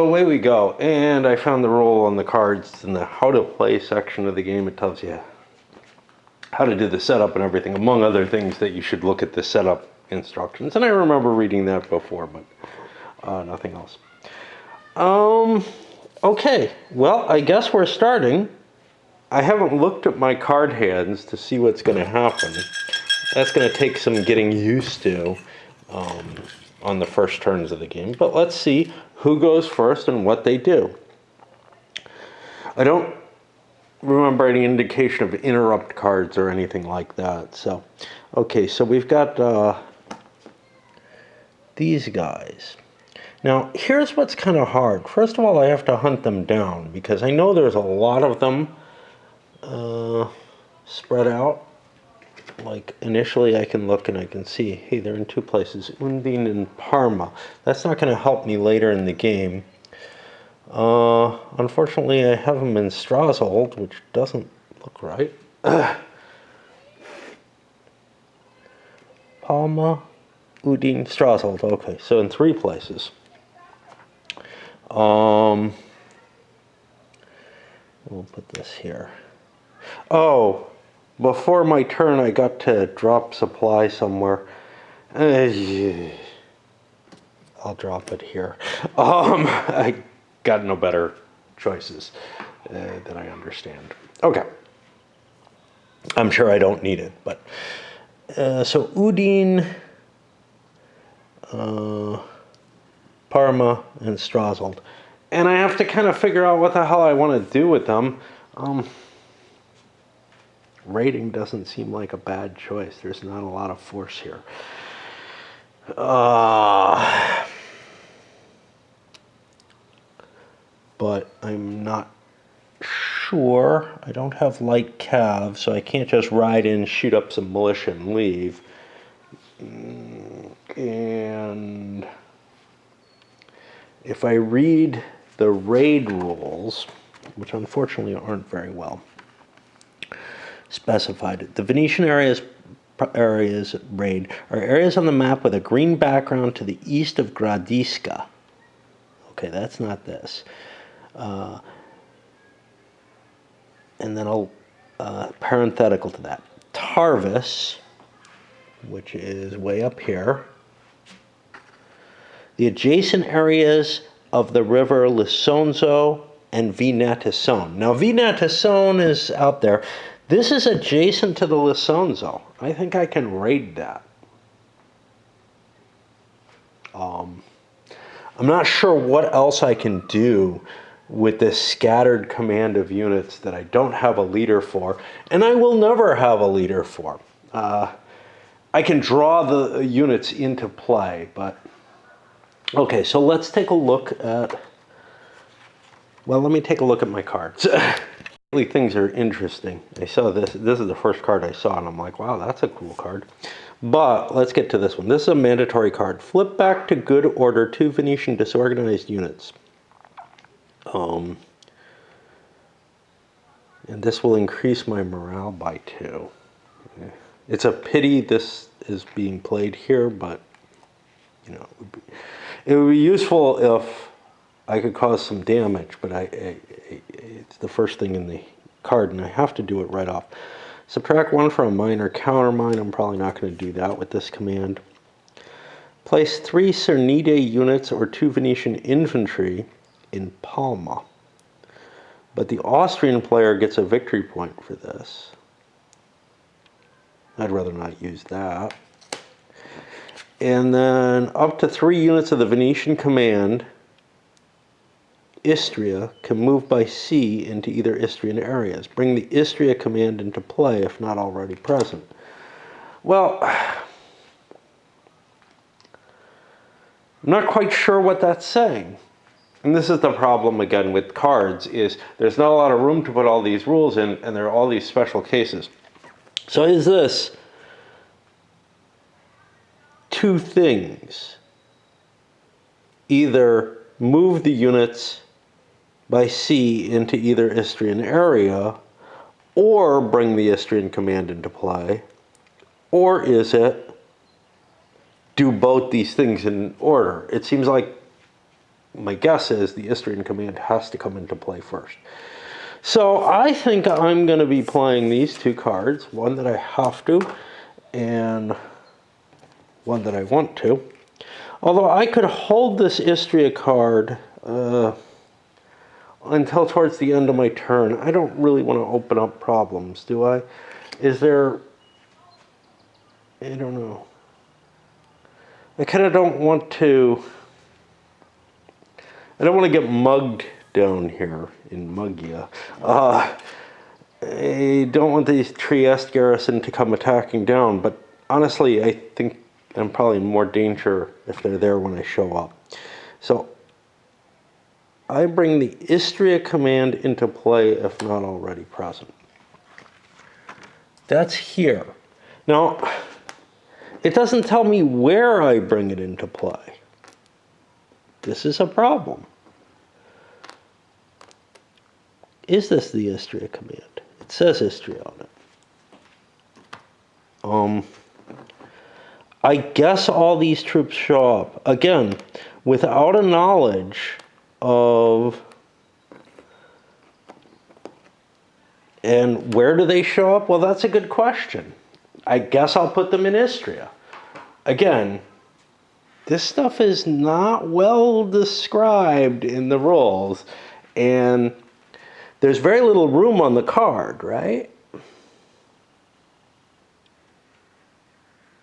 Away we go, and I found the rule on the cards in the how to play section of the game. It tells you how to do the setup and everything, among other things that you should look at the setup instructions. And I remember reading that before, but nothing else. Okay, well, I guess we're starting. I haven't looked at my card hands to see what's going to happen. That's going to take some getting used to on the first turns of the game. But let's see who goes first and what they do. I don't remember any indication of interrupt cards or anything like that. So, okay, so we've got these guys. Now, here's what's kind of hard. First of all, I have to hunt them down because I know there's a lot of them spread out. Like, initially I can look and I can see, hey, they're in two places, Undine and Parma. That's not going to help me later in the game. Unfortunately, I have them in Stralsund, which doesn't look right. Parma, Udine, Stralsund. Okay, so in three places. We'll put this here. Oh, before my turn, I got to drop supply somewhere. I'll drop it here. I got no better choices that I understand. Okay. I'm sure I don't need it, but so Udine, Parma, and Stralsund. And I have to kind of figure out what the hell I want to do with them. Raiding doesn't seem like a bad choice. There's not a lot of force here. But I'm not sure. I don't have light cav, so I can't just ride in, shoot up some militia, and leave. And if I read the raid rules, which unfortunately aren't very well specified, the Venetian areas raid are areas on the map with a green background to the east of Gradisca. Okay, that's not this. And then I'll parenthetical to that. Tarvis, which is way up here. The adjacent areas of the river Lisonzo and Venetisone. Now, Venetisone is out there. This is adjacent to the Lisonzo. I think I can raid that. I'm not sure what else I can do with this scattered command of units that I don't have a leader for, and I will never have a leader for. I can draw the units into play, but... Okay, so let's take a look at... Well, let me take a look at my cards. Things are interesting. I saw this. This is the first card I saw, and I'm like, wow, that's a cool card. But let's get to this one. This is a mandatory card. Flip back to good order 2 Venetian disorganized units. And this will increase my morale by 2. It's a pity this is being played here, but you know, it would be useful if I could cause some damage, but it's the first thing in the card, and I have to do it right off. Subtract 1 for a mine or counter mine. I'm probably not going to do that with this command. Place 3 Cernide units or 2 Venetian infantry in Palma. But the Austrian player gets a victory point for this. I'd rather not use that. And then up to 3 units of the Venetian command, Istria, can move by sea into either Istrian areas. Bring the Istria command into play if not already present. Well, I'm not quite sure what that's saying. And this is the problem, again, with cards, is there's not a lot of room to put all these rules in, and there are all these special cases. So is this 2 things? Either move the units by sea into either Istrian area, or bring the Istrian command into play, or is it do both these things in order? It seems like my guess is the Istrian command has to come into play first. So I think I'm going to be playing these two cards, one that I have to and one that I want to. Although I could hold this Istria card until towards the end of my turn. I don't really want to open up problems, do I? Is there... I don't know. I kind of don't want to... I don't want to get mugged down here in Muggia. I don't want the Trieste garrison to come attacking down, but honestly, I think I'm probably in more danger if they're there when I show up. So I bring the Istria command into play if not already present. That's here. Now, it doesn't tell me where I bring it into play. This is a problem. Is this the Istria command? It says Istria on it. I guess all these troops show up. Again, without a knowledge of... And where do they show up? Well, that's a good question. I guess I'll put them in Istria. Again, this stuff is not well described in the rules, and there's very little room on the card, right?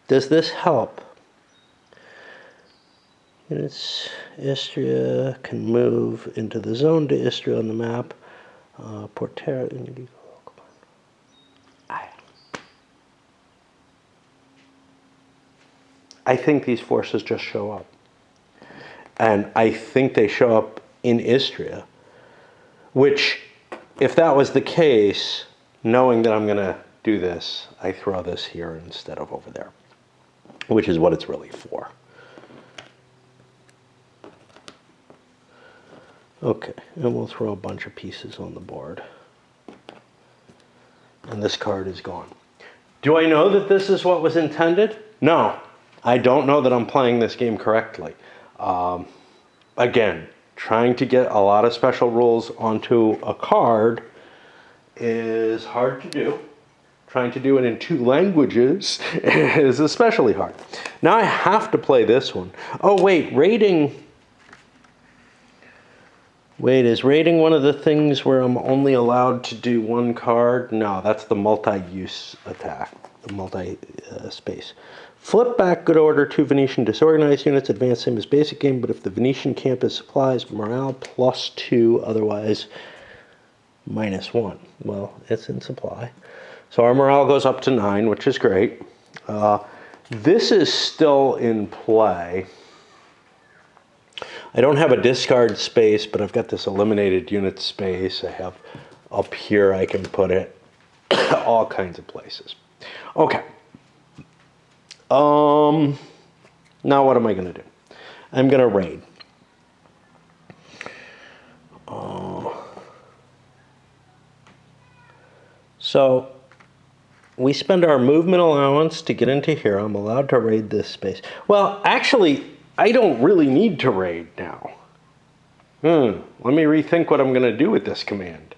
Does this help? Units Istria can move into the zone to Istria on the map. Portera. I think these forces just show up. And I think they show up in Istria, which, if that was the case, knowing that I'm going to do this, I throw this here instead of over there, which is what it's really for. Okay, and we'll throw a bunch of pieces on the board. And this card is gone. Do I know that this is what was intended? No. I don't know that I'm playing this game correctly. Again, trying to get a lot of special rules onto a card is hard to do. Trying to do it in 2 languages is especially hard. Now I have to play this one. Oh wait, raiding... Wait, is raiding one of the things where I'm only allowed to do 1 card? No, that's the multi-use attack, the multi-space. Flip back, good order, 2 Venetian disorganized units, advance same as basic game, but if the Venetian camp is supplies, morale +2, otherwise -1. Well, it's in supply. So our morale goes up to 9, which is great. This is still in play. I don't have a discard space, but I've got this eliminated unit space. I have up here I can put it. All kinds of places. Okay. Now what am I going to do? I'm going to raid. So we spend our movement allowance to get into here. I'm allowed to raid this space. Well, actually, I don't really need to raid now. Let me rethink what I'm going to do with this command.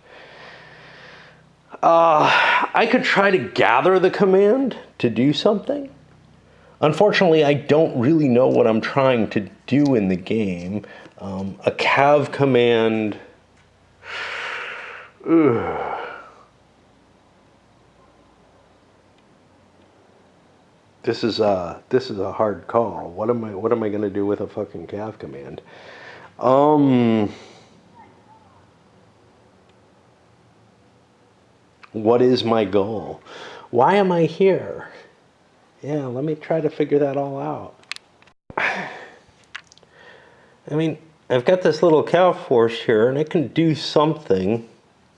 I could try to gather the command to do something. Unfortunately, I don't really know what I'm trying to do in the game. A cav command... This is a hard call. What am I going to do with a fucking cav command? What is my goal? Why am I here? Yeah, let me try to figure that all out. I mean, I've got this little cav force here, and it can do something.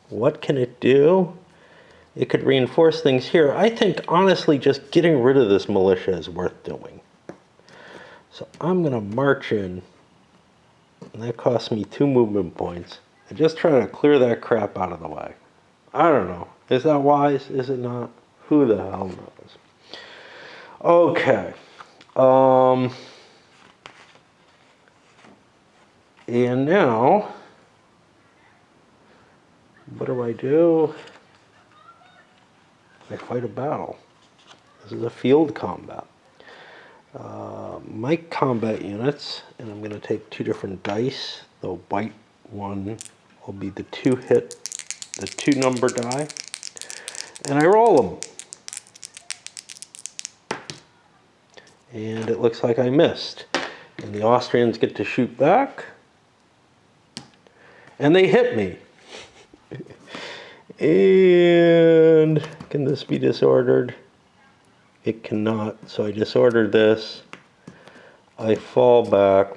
What can it do? It could reinforce things here. I think, honestly, just getting rid of this militia is worth doing. So I'm going to march in. And that costs me 2 movement points. And just try to clear that crap out of the way. I don't know. Is that wise? Is it not? Who the hell knows? And now, what do? I fight a battle. This is a field combat. My combat units, and I'm going to take 2 different dice. The white one will be the 2 number die, and I roll them. And it looks like I missed. And the Austrians get to shoot back, and they hit me. And can this be disordered? It cannot, so I disordered this. I fall back.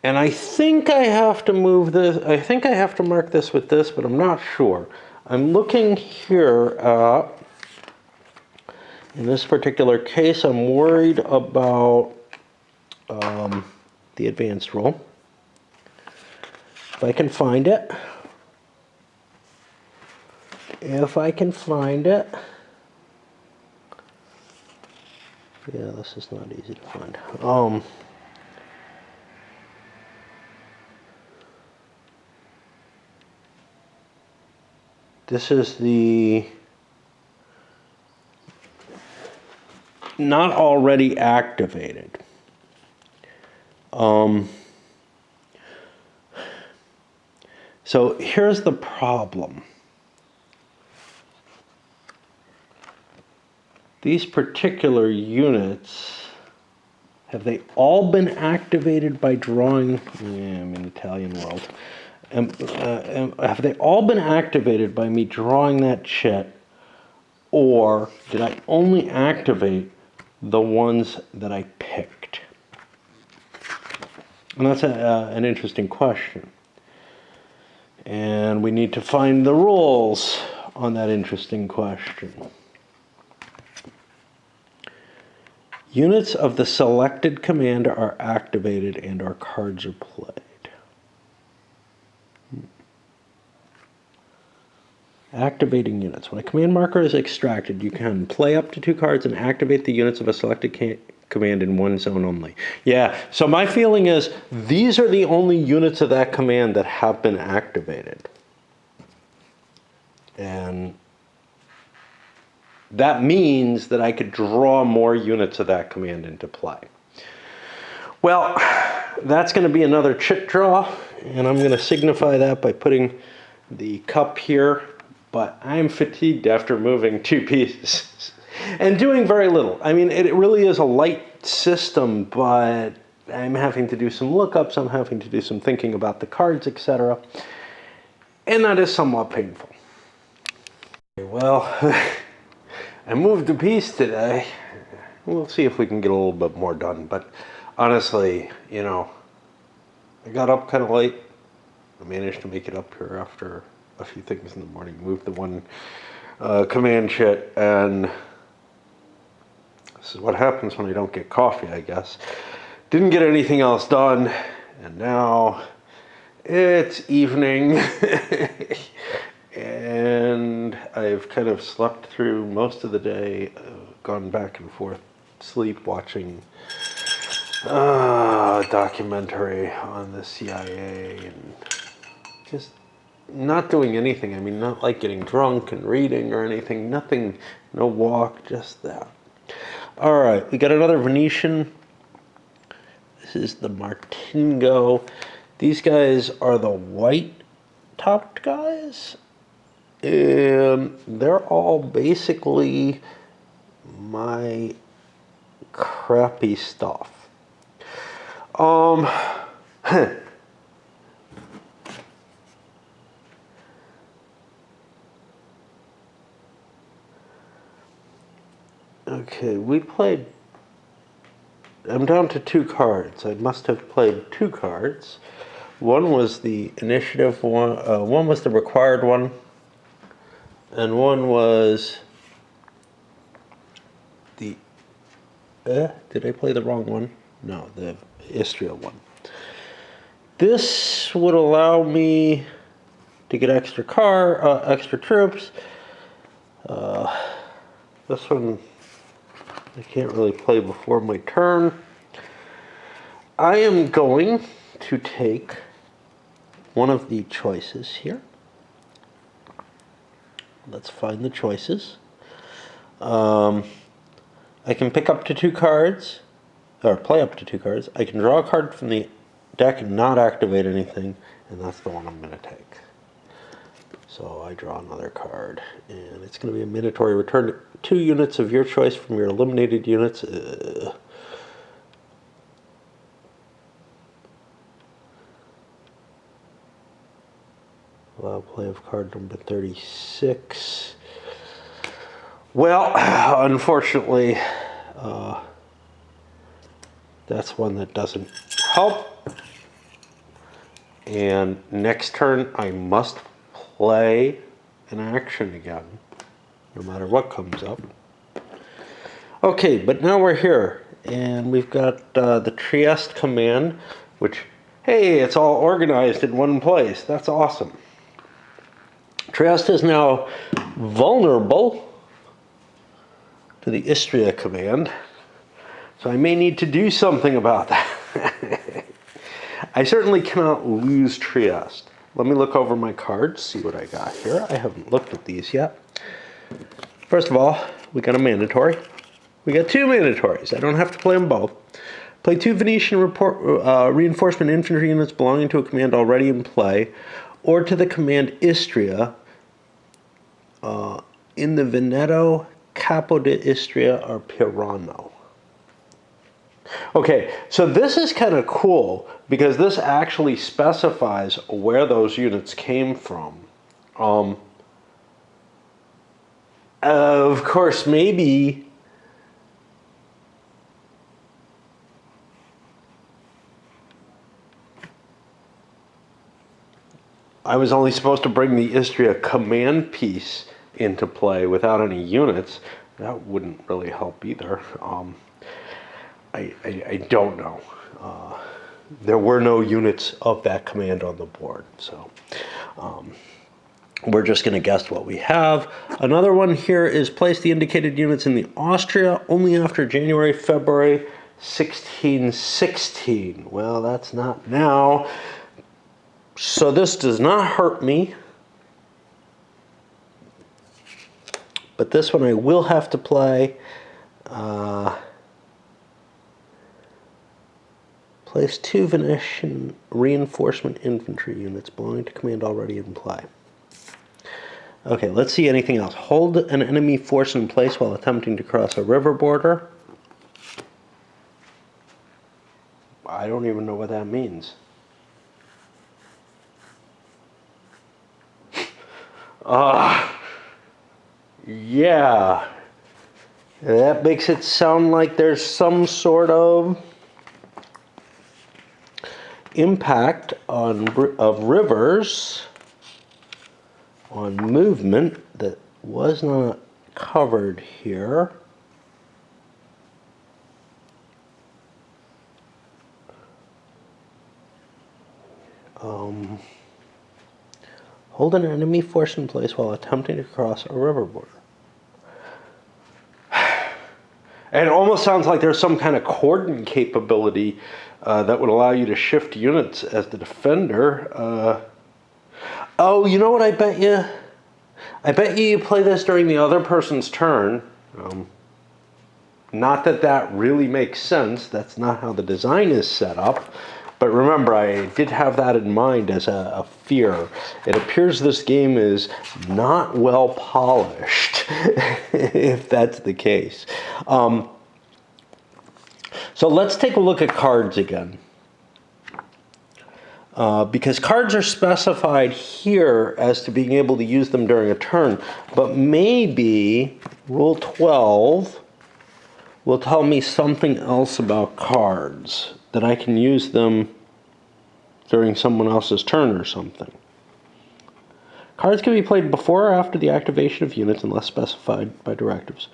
And I think I have to move this, I think I have to mark this with this, but I'm not sure. I'm looking here at, in this particular case, I'm worried about the advanced roll. If I can find it. If I can find it. Yeah, this is not easy to find. This is the not already activated. So here's the problem. These particular units, have they all been activated by drawing? Yeah, I'm in Italian world. Have they all been activated by me drawing that chit, or did I only activate the ones that I picked? And that's an interesting question. And we need to find the rules on that interesting question. Units of the selected command are activated and our cards are played. Activating units. When a command marker is extracted, you can play up to 2 cards and activate the units of a selected command in one zone only. Yeah, so my feeling is these are the only units of that command that have been activated. And that means that I could draw more units of that command into play. Well, that's going to be another chit draw, and I'm going to signify that by putting the cup here. But I'm fatigued after moving 2 pieces and doing very little. I mean, it really is a light system, but I'm having to do some lookups, I'm having to do some thinking about the cards, etc. And that is somewhat painful. Well, I moved a piece today. We'll see if we can get a little bit more done. But honestly, you know, I got up kind of late. I managed to make it up here after a few things in the morning. Moved the one command chit, and this is what happens when I don't get coffee, I guess. Didn't get anything else done, and now it's evening. And I've kind of slept through most of the day, gone back and forth, sleep watching a documentary on the CIA, and just not doing anything. I mean, not like getting drunk and reading or anything, nothing, no walk, just that. All right, we got another Venetian. This is the Martingo. These guys are the white-topped guys. And they're all basically my crappy stuff. Okay, we played, I'm down to 2 cards. I must have played 2 cards. One was the initiative one, one was the required one, and one was the, did I play the wrong one? No, the Istria one. This would allow me to get extra extra troops. This one I can't really play before my turn. I am going to take one of the choices here. Let's find the choices. I can pick up to 2 cards, or play up to 2 cards. I can draw a card from the deck and not activate anything, and that's the one I'm going to take. So I draw another card, and it's going to be a mandatory return 2 units of your choice from your eliminated units. Allow play of card number 36. Well, unfortunately, that's one that doesn't help. And next turn, I must play an action again, no matter what comes up. Okay, but now we're here, and we've got the Trieste command, which, hey, it's all organized in one place. That's awesome. Trieste is now vulnerable to the Istria command, so I may need to do something about that. I certainly cannot lose Trieste. Let me look over my cards, see what I got here. I haven't looked at these yet. First of all, we got a mandatory. We got 2 mandatories. I don't have to play them both. Play 2 Venetian reinforcement infantry units belonging to a command already in play, or to the command Istria in the Veneto, Capo di Istria, or Pirano. Okay, so this is kind of cool because this actually specifies where those units came from. Of course, maybe I was only supposed to bring the Istria command piece into play without any units. That wouldn't really help either. I don't know. There were no units of that command on the board, so we're just going to guess what we have. Another one here is place the indicated units in the Austria only after January, February 1616. Well, that's not now. So this does not hurt me. But this one I will have to play. Place 2 Venetian reinforcement infantry units belonging to command already in play. Okay, let's see anything else. Hold an enemy force in place while attempting to cross a river border. I don't even know what that means. Yeah. That makes it sound like there's some sort of impact of rivers on movement that was not covered here. Hold an enemy force in place while attempting to cross a river border. And it almost sounds like there's some kind of cordon capability that would allow you to shift units as the defender. Oh, you know what I bet you? I bet you play this during the other person's turn. Not that that really makes sense. That's not how the design is set up. But remember, I did have that in mind as a fear. It appears this game is not well polished, if that's the case. So let's take a look at cards again. Because cards are specified here as to being able to use them during a turn. But maybe Rule 12 will tell me something else about cards, that I can use them during someone else's turn or something. Cards can be played before or after the activation of units unless specified by directives.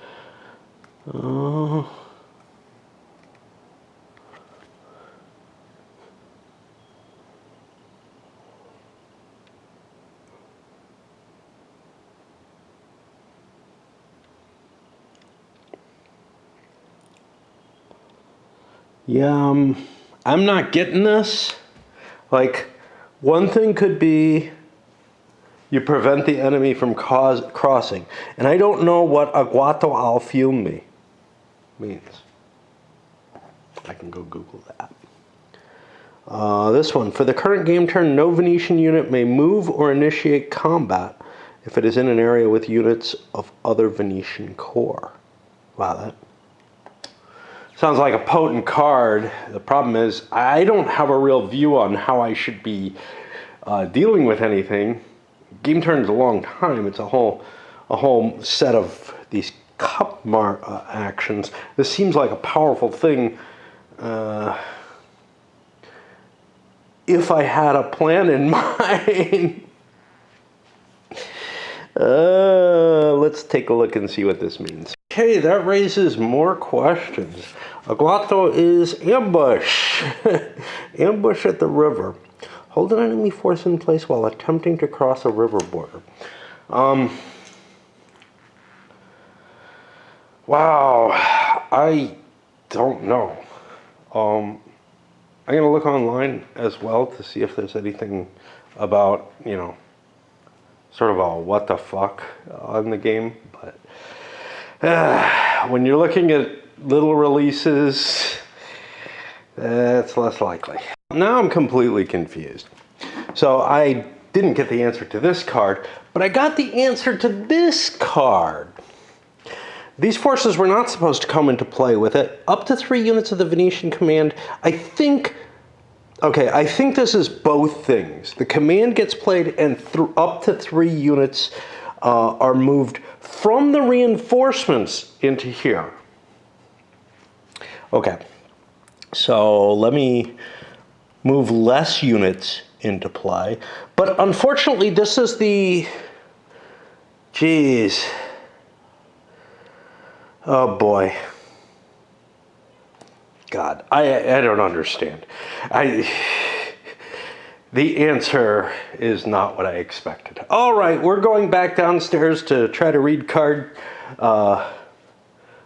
Yeah, I'm not getting this. Like, one thing could be you prevent the enemy from crossing. And I don't know what aguato al fiume means. I can go Google that. This one. For the current game turn, no Venetian unit may move or initiate combat if it is in an area with units of other Venetian corps. Wow, that sounds like a potent card. The problem is I don't have a real view on how I should be dealing with anything. Game turn is a long time. It's a whole set of these cup actions. This seems like a powerful thing. If I had a plan in mind. Let's take a look and see what this means. Okay, that raises more questions. Aguato is ambush. Ambush at the river. Hold an enemy force in place while attempting to cross a river border. Wow, I don't know. I'm going to look online as well to see if there's anything about, you know, sort of a what the fuck on the game. But when you're looking at little releases, it's less likely. Now I'm completely confused. So I didn't get the answer to this card, but I got the answer to this card. These forces were not supposed to come into play with it. Up to 3 units of the Venetian command. I think this is both things. The command gets played and up to 3 units are moved from the reinforcements into here. Okay, so let me move less units into play. But unfortunately, this is the... Jeez. Oh boy. God, I don't understand. The answer is not what I expected. All right, we're going back downstairs to try to read card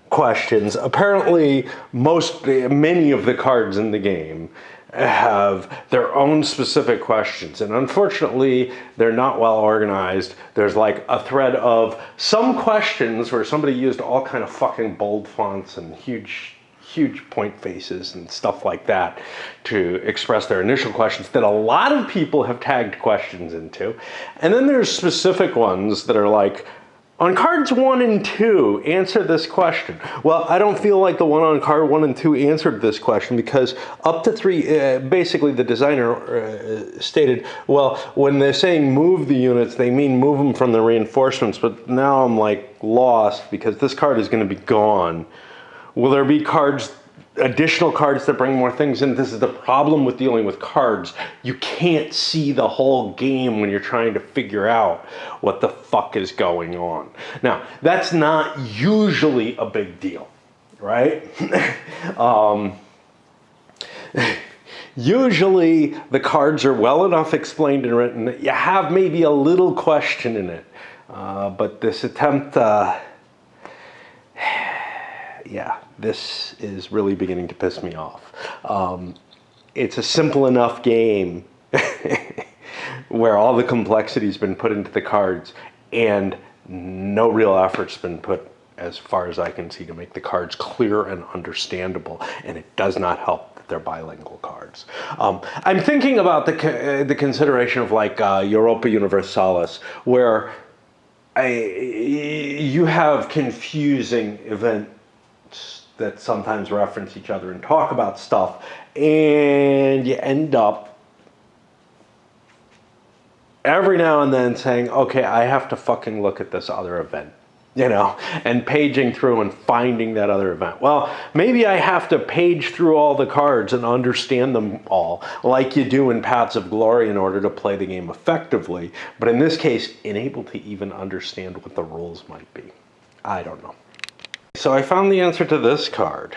questions. Apparently, many of the cards in the game have their own specific questions, and unfortunately they're not well organized. There's like a thread of some questions where somebody used all kind of fucking bold fonts and huge point faces and stuff like that to express their initial questions that a lot of people have tagged questions into. And then there's specific ones that are like, on cards 1 and 2, answer this question. Well, I don't feel like the one on card 1 and 2 answered this question, because up to 3, basically the designer stated, well, when they're saying move the units, they mean move them from the reinforcements, but now I'm like lost because this card is going to be gone. Will there be additional cards that bring more things in? This is the problem with dealing with cards. You can't see the whole game when you're trying to figure out what the fuck is going on. Now, that's not usually a big deal, right? Usually the cards are well enough explained and written that you have maybe a little question in it. But this attempt, yeah, this is really beginning to piss me off. It's a simple enough game where all the complexity's been put into the cards and no real effort's been put, as far as I can see, to make the cards clear and understandable, and it does not help that they're bilingual cards. I'm thinking about the consideration of like Europa Universalis, where you have confusing events that sometimes reference each other and talk about stuff, and you end up every now and then saying, okay, I have to fucking look at this other event, you know, and paging through and finding that other event. Well, maybe I have to page through all the cards and understand them all, like you do in Paths of Glory, in order to play the game effectively, but in this case, unable to even understand what the rules might be. I don't know. So I found the answer to this card.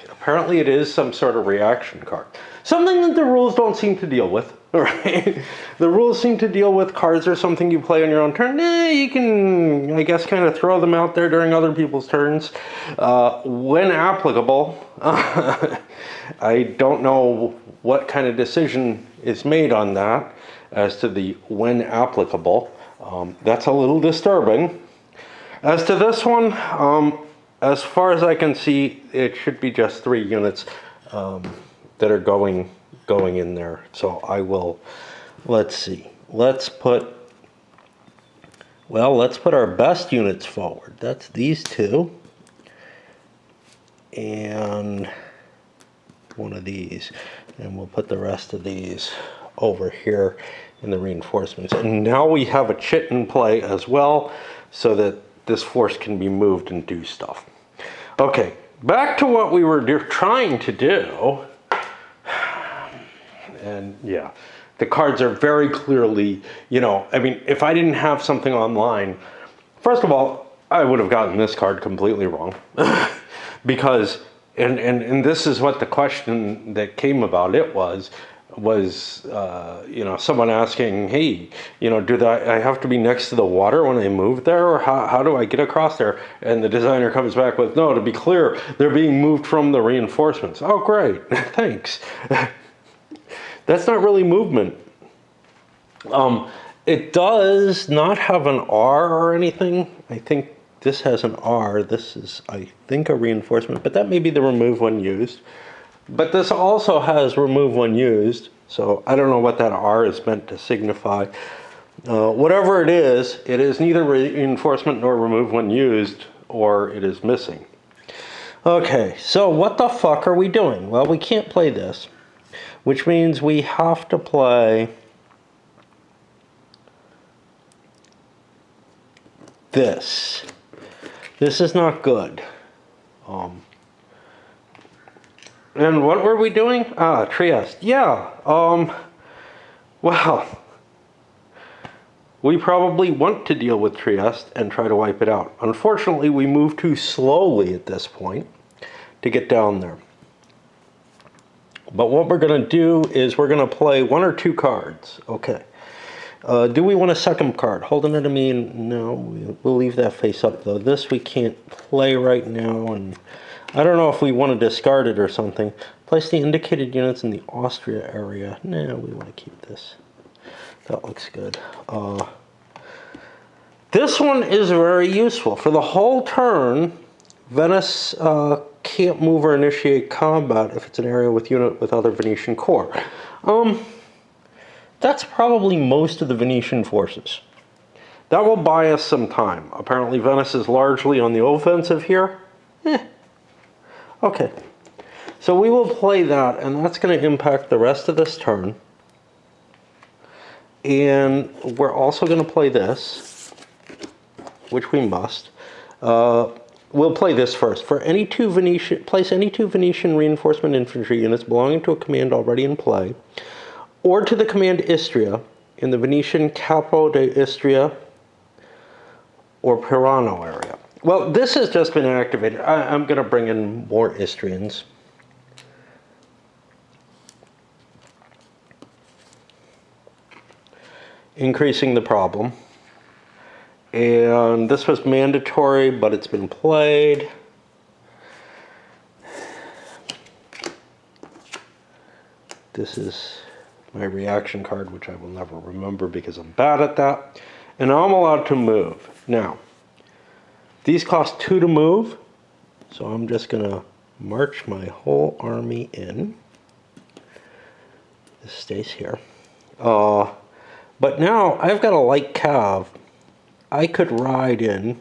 Apparently it is some sort of reaction card. Something that the rules don't seem to deal with, right? The rules seem to deal with cards or something you play on your own turn. You can, I guess, kind of throw them out there during other people's turns. When applicable, I don't know what kind of decision is made on that as to the when applicable. That's a little disturbing. As to this one, as far as I can see, it should be just 3 units that are going in there. So I will, let's see, let's put our best units forward. That's these 2 and one of these, and we'll put the rest of these over here in the reinforcements. And now we have a chit in play as well, so that this force can be moved and do stuff. Okay, back to what we were trying to do. And yeah, the cards are very clearly, you know, I mean, if I didn't have something online, first of all, I would have gotten this card completely wrong. Because, and this is what the question that came about it was, you know, someone asking, hey, you know, I have to be next to the water when I move there, or how do I get across there? And the designer comes back with, no, to be clear, they're being moved from the reinforcements. Oh, great, thanks. That's not really movement. It does not have an R or anything. I think this has an R. This is, I think, a reinforcement, but that may be the remove when used. But this also has remove when used, so I don't know what that R is meant to signify. Whatever it is neither reinforcement nor remove when used, or it is missing. Okay, so what the fuck are we doing? Well, we can't play this, which means we have to play this. This is not good. And what were we doing? Trieste. Yeah. Well, we probably want to deal with Trieste and try to wipe it out. Unfortunately, we move too slowly at this point to get down there. But what we're going to do is we're going to play 1 or 2 cards. Okay. Do we want a second card? Holding it, I mean, no. We'll leave that face up, though. This we can't play right now, and I don't know if we want to discard it or something. Place the indicated units in the Istria area. No, we want to keep this. That looks good. This one is very useful. For the whole turn, Venice can't move or initiate combat if it's an area with unit with other Venetian corps. That's probably most of the Venetian forces. That will buy us some time. Apparently Venice is largely on the offensive here. Okay. So we will play that, and that's going to impact the rest of this turn. And we're also going to play this, which we must. We'll play this first. For any 2 Venetian, place any 2 Venetian reinforcement infantry units belonging to a command already in play, or to the command Istria in the Venetian Capo d'Istria or Pirano area. Well, this has just been activated. I'm going to bring in more Istrians. Increasing the problem. And this was mandatory, but it's been played. This is my reaction card, which I will never remember because I'm bad at that. And I'm allowed to move. Now, these cost 2 to move, so I'm just going to march my whole army in. This stays here. But now I've got a light cav. I could ride in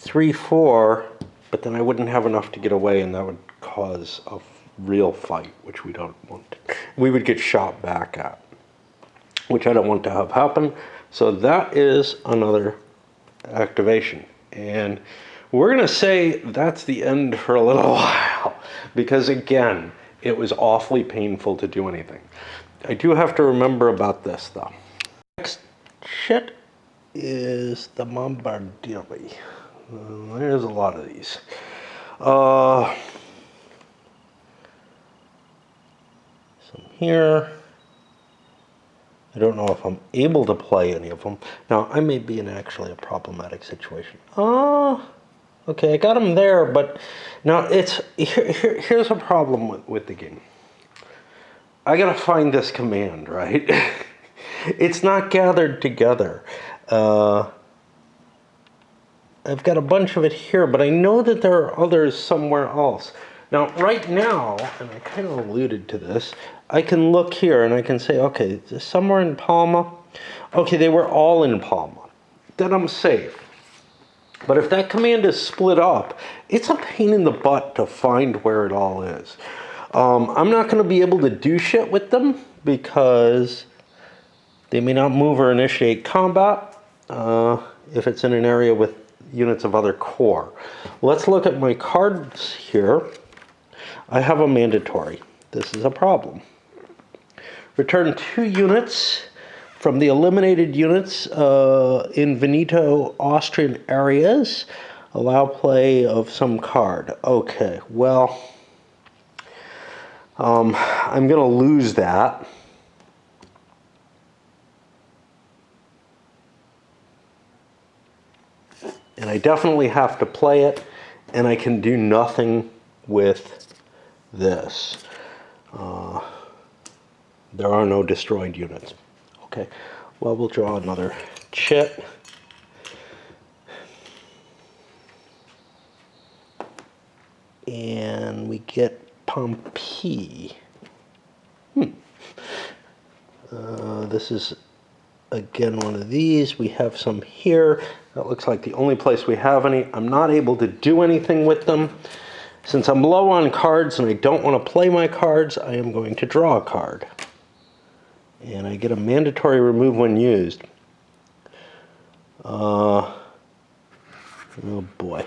3-4, but then I wouldn't have enough to get away, and that would cause a real fight, which we don't want. We would get shot back at, which I don't want to have happen. So that is another activation. And we're going to say that's the end for a little while, because again, it was awfully painful to do anything. I do have to remember about this, though. Next shit is the Bombardieri. There's a lot of these. Some here. I don't know if I'm able to play any of them. Now, I may be in actually a problematic situation. Okay, I got them there, but now it's here's a problem with the game. I gotta find this command, right? It's not gathered together. I've got a bunch of it here, but I know that there are others somewhere else. Now, right now, and I kind of alluded to this, I can look here and I can say, okay, somewhere in Palma. Okay, they were all in Palma. Then I'm safe. But if that command is split up, it's a pain in the butt to find where it all is. I'm not going to be able to do shit with them because they may not move or initiate combat if it's in an area with units of other corps. Let's look at my cards here. I have a mandatory. This is a problem. Return 2 units from the eliminated units in Veneto Austrian areas. Allow play of some card. Okay, well, I'm going to lose that. And I definitely have to play it, and I can do nothing with this. There are no destroyed units. Okay, well, we'll draw another chit. And we get Pompeii. This is, again, one of these. We have some here. That looks like the only place we have any. I'm not able to do anything with them. Since I'm low on cards and I don't want to play my cards, I am going to draw a card. And I get a mandatory remove when used. Oh boy.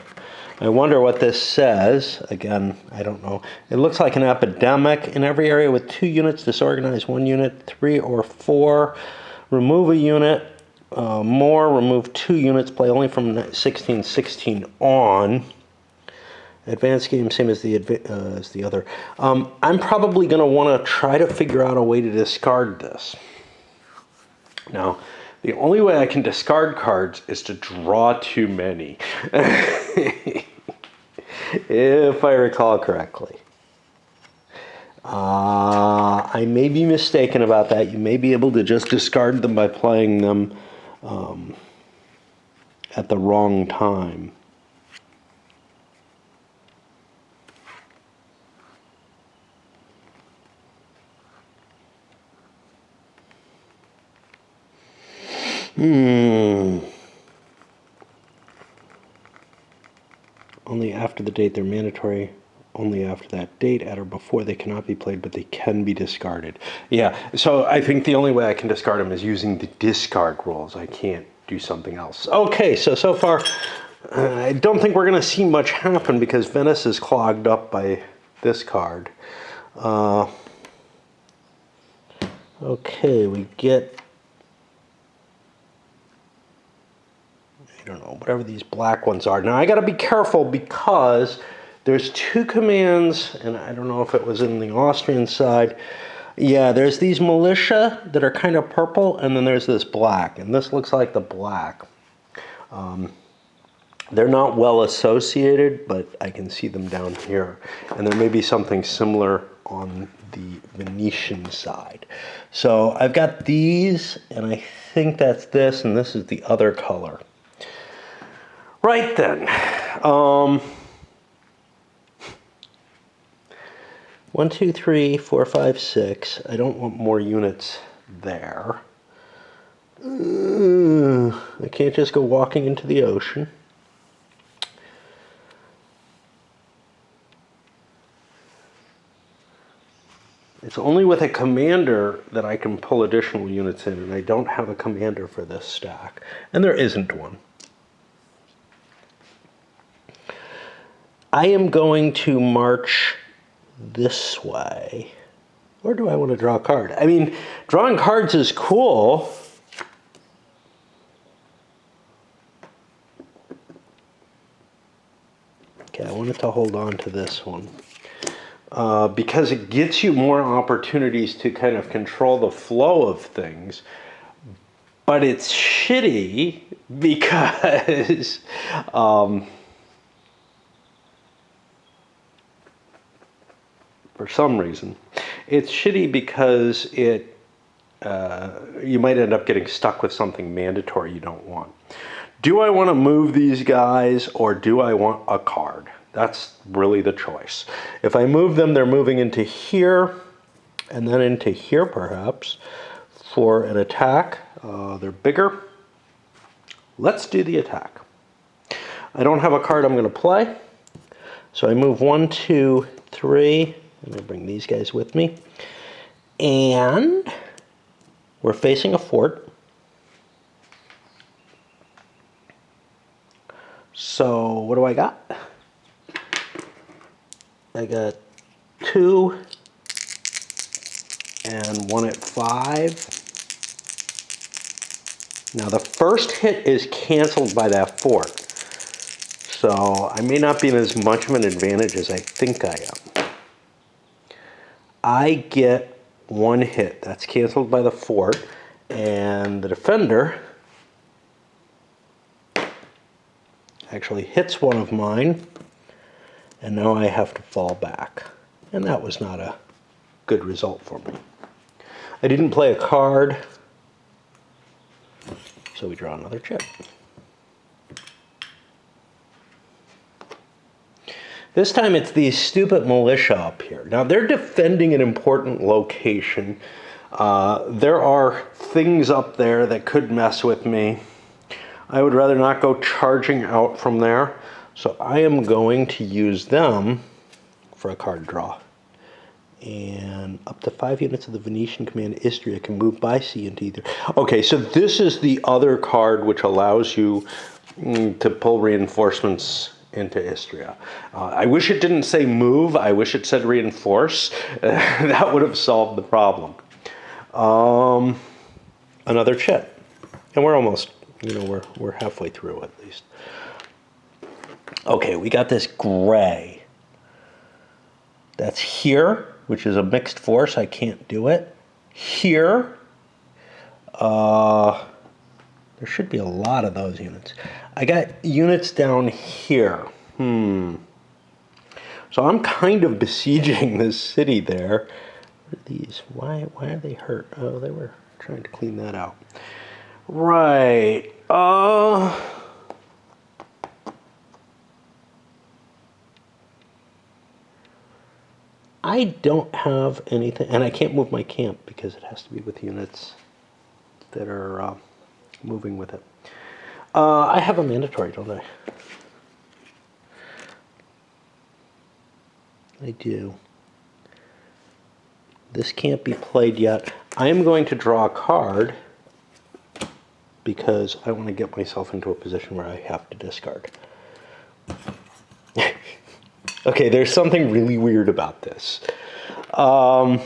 I wonder what this says. Again, I don't know. It looks like an epidemic. In every area with 2 units, disorganize 1 unit, 3 or 4. Remove a unit. More, remove 2 units. Play only from 1616 on. Advanced game, same as the other. I'm probably going to want to try to figure out a way to discard this. Now, the only way I can discard cards is to draw too many. If I recall correctly. I may be mistaken about that. You may be able to just discard them by playing them at the wrong time. Only after the date they're mandatory. Only after that date, at or before, they cannot be played, but they can be discarded. Yeah, so I think the only way I can discard them is using the discard rules. I can't do something else. Okay, so far, I don't think we're going to see much happen because Venice is clogged up by this card. Okay, we get, I don't know, whatever these black ones are. Now, I got to be careful because there's 2 commands, and I don't know if it was in the Austrian side. Yeah, there's these militia that are kind of purple, and then there's this black, and this looks like the black. They're not well associated, but I can see them down here. And there may be something similar on the Venetian side. So I've got these, and I think that's this, and this is the other color. Right then. 1, 2, 3, 4, 5, 6. I don't want more units there. I can't just go walking into the ocean. It's only with a commander that I can pull additional units in, and I don't have a commander for this stack. And there isn't one. I am going to march this way. Or do I want to draw a card? I mean, drawing cards is cool. Okay, I wanted to hold on to this one. Because it gets you more opportunities to kind of control the flow of things. But it's shitty because for some reason, It's shitty because you might end up getting stuck with something mandatory you don't want. Do I want to move these guys or do I want a card? That's really the choice. If I move them, they're moving into here and then into here perhaps for an attack. They're bigger. Let's do the attack. I don't have a card I'm going to play. So I move 1, 2, 3, and I bring these guys with me. And we're facing a fort. So what do I got? I got 2 and 1 at 5. Now the first hit is canceled by that fort. So I may not be in as much of an advantage as I think I am. I get 1 hit. That's canceled by the fort. And the defender actually hits one of mine. And now I have to fall back. And that was not a good result for me. I didn't play a card. So we draw another chip. This time it's these stupid militia up here. Now they're defending an important location. There are things up there that could mess with me. I would rather not go charging out from there. So I am going to use them for a card draw. And up to 5 units of the Venetian command Istria can move by sea into either. Okay, so this is the other card which allows you to pull reinforcements into Istria. I wish it didn't say move. I wish it said reinforce. That would have solved the problem. Another chip. And we're almost, we're halfway through at least. Okay, we got this gray. That's here, which is a mixed force. I can't do it. Here, there should be a lot of those units. I got units down here. So I'm kind of besieging this city there. What are these? Why are they hurt? Oh, they were trying to clean that out. Right. I don't have anything, and I can't move my camp because it has to be with units that are moving with it. I have a mandatory, don't I? I do. This can't be played yet. I am going to draw a card because I want to get myself into a position where I have to discard. Okay, there's something really weird about this. Now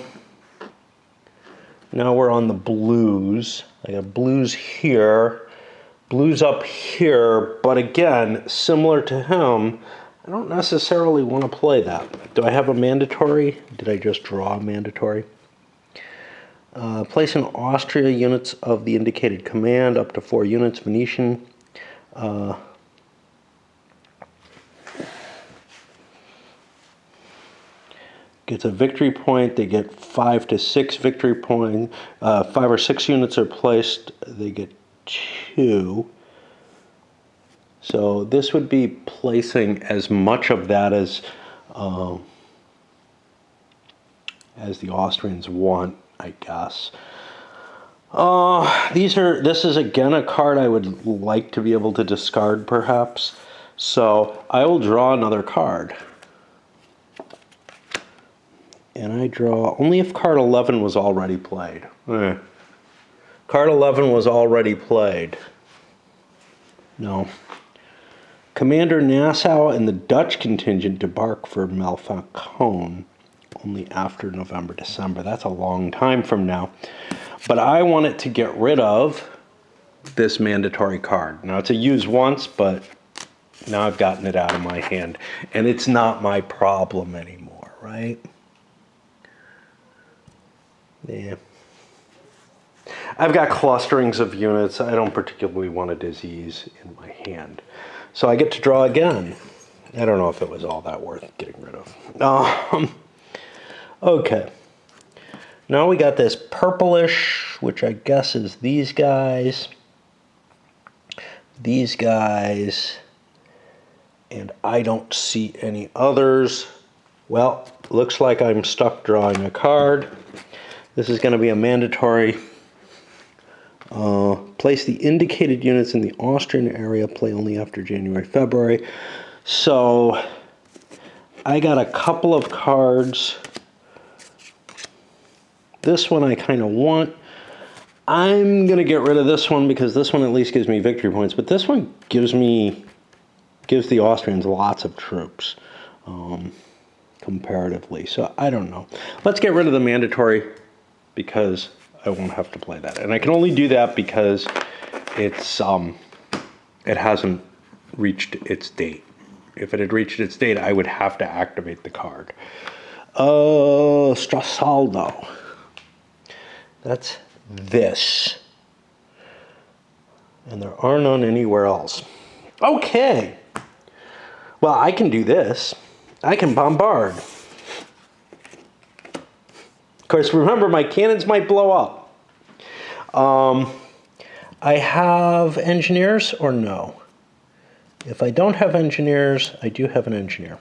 we're on the blues. I got blues here, blues up here, but again, similar to him, I don't necessarily want to play that. Do I have a mandatory? Did I just draw a mandatory? Place in Austria units of the indicated command, up to 4 units, Venetian. Gets a victory point. They get 5 to 6 victory points. 5 or 6 units are placed. They get 2. So this would be placing as much of that as the Austrians want, I guess. This is again a card I would like to be able to discard, perhaps. So I will draw another card. And I draw only if card 11 was already played. Card 11 was already played. No. Commander Nassau and the Dutch contingent debark for Malfacon only after November, December. That's a long time from now. But I wanted to get rid of this mandatory card. Now it's a use once, but now I've gotten it out of my hand. And it's not my problem anymore, right? Yeah. I've got clusterings of units. I don't particularly want a disease in my hand. So I get to draw again. I don't know if it was all that worth getting rid of. Okay. Now we got this purplish, which I guess is these guys, and I don't see any others. Well, looks like I'm stuck drawing a card. This is going to be a mandatory. Place the indicated units in the Austrian area, play only after January, February. So I got a couple of cards. This one I kind of want. I'm going to get rid of this one because this one at least gives me victory points, but this one gives the Austrians lots of troops comparatively. So I don't know. Let's get rid of the mandatory because I won't have to play that. And I can only do that because it's it hasn't reached its date. If it had reached its date, I would have to activate the card. Strassaldo. That's this. And there are none anywhere else. Okay. Well, I can do this. I can bombard. Of course, remember, my cannons might blow up. I have engineers or no? If I don't have engineers, I do have an engineer.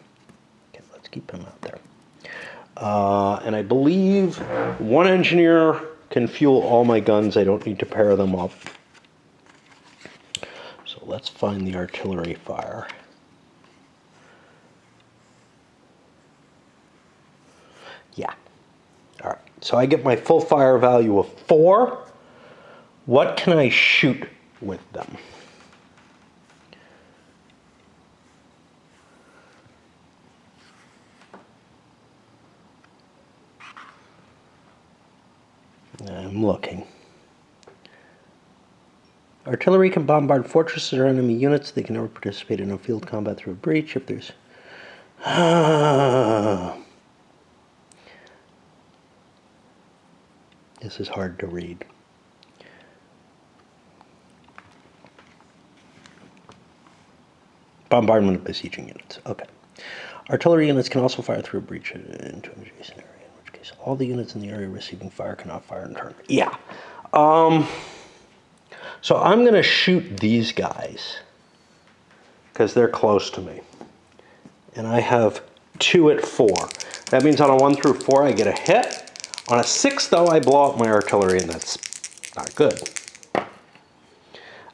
Okay, let's keep him out there. And I believe one engineer can fuel all my guns. I don't need to pair them up. So let's find the artillery fire. Yeah. All right. So I get my full fire value of 4. What can I shoot with them? I'm looking. Artillery can bombard fortresses or enemy units. They can never participate in a field combat through a breach if there's... This is hard to read. Bombardment of besieging units. Okay. Artillery units can also fire through a breach into an adjacent area, in which case all the units in the area receiving fire cannot fire in turn. Yeah. So I'm going to shoot these guys because they're close to me. And I have 2 at 4. That means on a 1 through 4 I get a hit. On a 6, though, I blow up my artillery, and that's not good.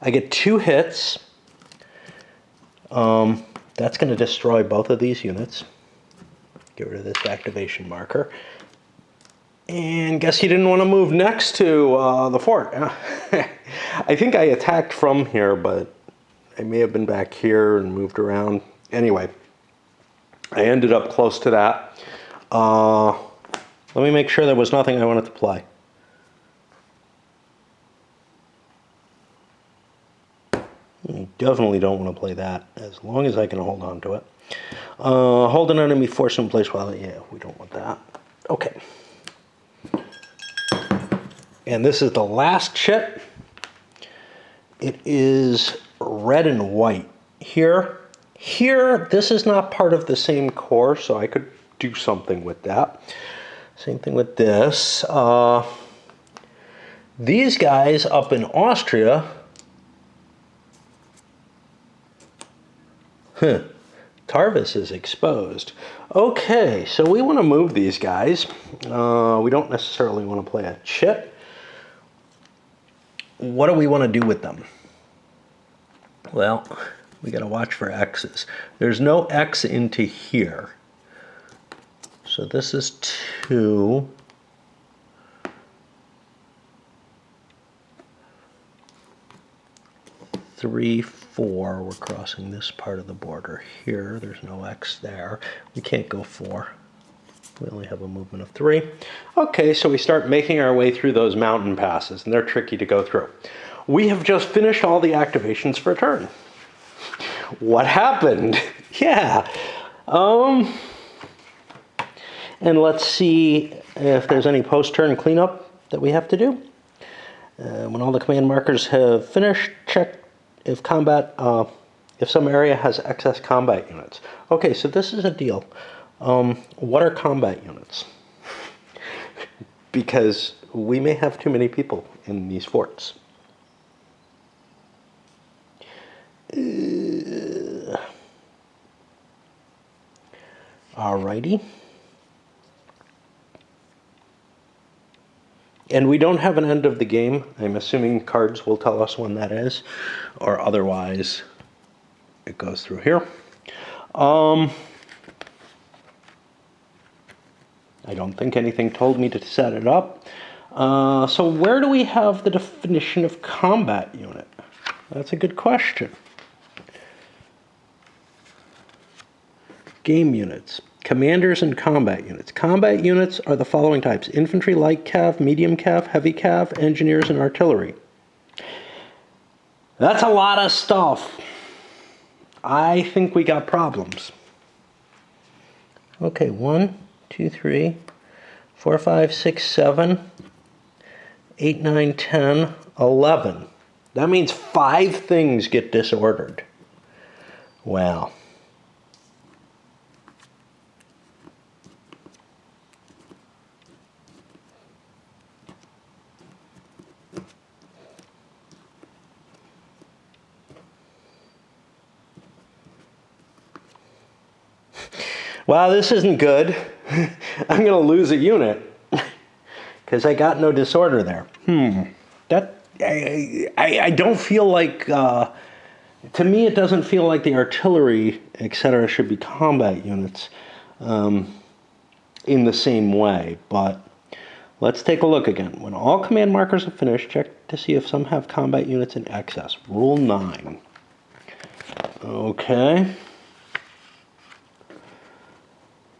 I get 2 hits. That's going to destroy both of these units. Get rid of this activation marker. And guess you didn't want to move next to the fort. I think I attacked from here, but I may have been back here and moved around. Anyway, I ended up close to that. Let me make sure there was nothing I wanted to play. You definitely don't want to play that, as long as I can hold on to it. Hold an enemy force in place while... Yeah, we don't want that. Okay. And this is the last chip. It is red and white. Here, this is not part of the same core, so I could do something with that. Same thing with this. These guys up in Austria... Tarvis is exposed. Okay, so we want to move these guys. We don't necessarily want to play a chip. What do we want to do with them? Well, we got to watch for X's. There's no X into here. So this is 2. Three, 4, we're crossing this part of the border here. There's no X there. We can't go 4. We only have a movement of 3. Okay, so we start making our way through those mountain passes, and they're tricky to go through. We have just finished all the activations for a turn. What happened? Yeah. And let's see if there's any post-turn cleanup that we have to do. When all the command markers have finished, check if some area has excess combat units. Okay, so this is a deal. What are combat units? because we may have too many people in these forts. Alrighty. And we don't have an end of the game. I'm assuming cards will tell us when that is, or otherwise it goes through here. I don't think anything told me to set it up. So where do we have the definition of combat unit? That's a good question. Game units. Commanders and combat units. Combat units are the following types: infantry, light cav, medium cav, heavy cav, engineers, and artillery. That's a lot of stuff. I think we got problems. Okay, 1, 2, 3, 4, 5, 6, 7, 8, 9, 10, 11. That means 5 things get disordered. Wow. Wow, this isn't good. I'm going to lose a unit because I got no disorder there. That I don't feel like, to me it doesn't feel like the artillery, etc. should be combat units in the same way, but let's take a look again. When all command markers are finished, check to see if some have combat units in excess. Rule 9. Okay.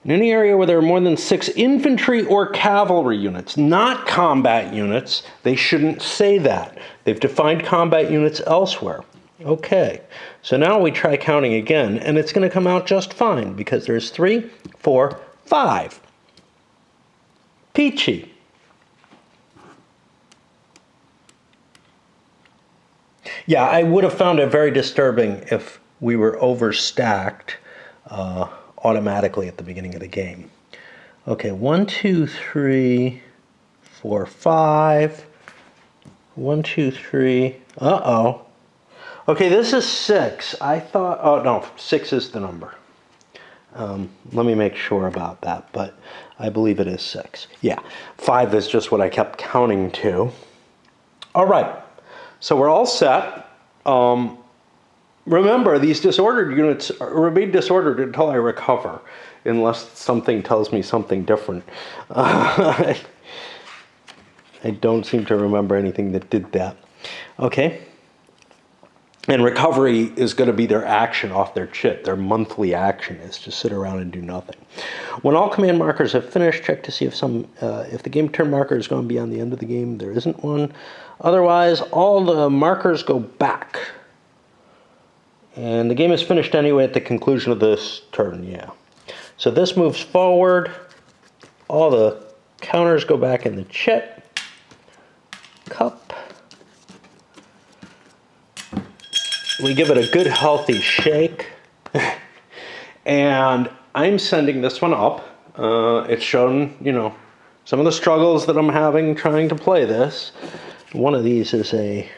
In any area where there are more than 6 infantry or cavalry units, not combat units, they shouldn't say that. They've defined combat units elsewhere. Okay, so now we try counting again, and it's going to come out just fine, because there's 3, 4, 5. Peachy. Yeah, I would have found it very disturbing if we were overstacked automatically at the beginning of the game. Okay, 1, 2, 3, 4, 5. 1, 2, 3. Uh-oh. Okay, this is 6. I thought, oh no, 6 is the number. Let me make sure about that, but I believe it is 6. Yeah, 5 is just what I kept counting to. All right, so we're all set. Remember, these disordered units remain disordered until I recover, unless something tells me something different. I don't seem to remember anything that did that. Okay. And recovery is going to be their action off their chit. Their monthly action is to sit around and do nothing. When all command markers have finished, check to see if if the game turn marker has gone beyond the end of the game. There isn't one. Otherwise, all the markers go back. And the game is finished anyway at the conclusion of this turn, yeah. So this moves forward. All the counters go back in the chit. Cup. We give it a good healthy shake. And I'm sending this one up. It's shown, you know, some of the struggles that I'm having trying to play this. One of these is a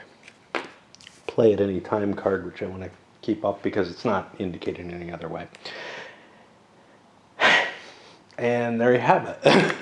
play at any time card, which I want to keep up because it's not indicated in any other way. And there you have it.